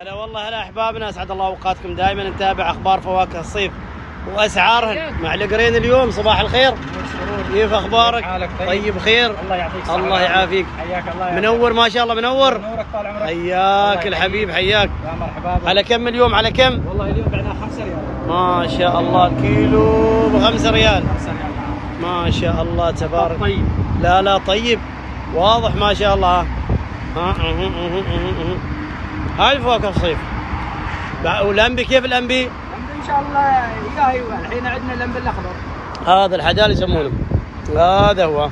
هلا والله، هلا احبابنا، اسعد الله اوقاتكم. دائما نتابع اخبار فواكه الصيف واسعارهن مع القرين. اليوم صباح الخير، كيف اخبارك؟ طيب بخير، الله يعطيك الصحة. الله يعافيك. حياك الله. منور ما شاء الله، منور. نورك طال عمرك. حياك الحبيب، حياك. يا مرحبا. على كم اليوم؟ على كم؟ والله اليوم بعنا 5 ريال. ما شاء الله، الكيلو ب5 ريال. 5 ريال نعم. ما شاء الله تبارك. طيب. لا طيب، واضح ما شاء الله. هاي الفواكه الصيف. والانبي كيف الانبي؟ ان شاء الله. ايوه الحين عندنا اللمب الاخضر. هذا الحدال يسمونه، هذا هو.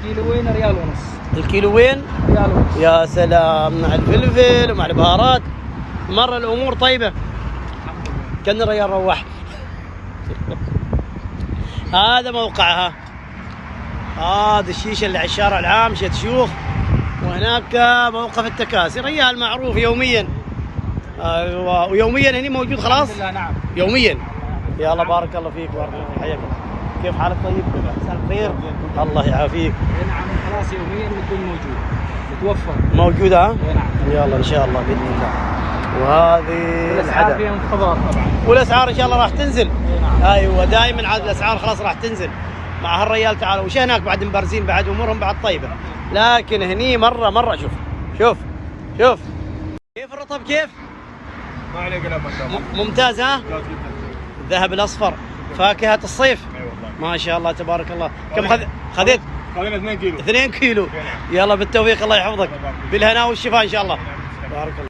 كيلوين ريال ونص. الكيلوين ريال ونص. يا سلام، مع الفلفل ومع البهارات مرة الامور طيبة. كان الريال روح. هذا موقعها، هذا الشيشة اللي على الشارع العام، شيت شيوخ، وهناك موقف التكاسي. ريال معروف يوميا. ايوه، ويوميا هني موجود خلاص. الحمد لله نعم. يوميا. يلا بارك الله فيك، بارك الله فيك، حياك الله. كيف حالك؟ طيب، مساء الخير، الله يعافيك. نعم خلاص يوميا بتكون موجود، متوفر موجودة ها؟ نعم. يلا ان شاء الله باذن الله. وهذه الاسعار فيها انخفاض طبعا، والاسعار ان شاء الله راح تنزل. نعم. ايوه دائما عاد الاسعار خلاص راح تنزل مع هالريال. تعالوا وش هناك بعد مبرزين، بعد امورهم بعد طيبه، لكن هني مره شوف كيف الرطب، كيف ما عليه قلب ما شاء الله. ممتاز ها؟ ممتاز جدا. الذهب الاصفر، فاكهه الصيف. اي والله. ما شاء الله تبارك الله. كم خذيت؟ خذينا 2 كيلو. 2 كيلو. يلا بالتوفيق، الله يحفظك، بالهنا والشفاء ان شاء الله. بارك الله.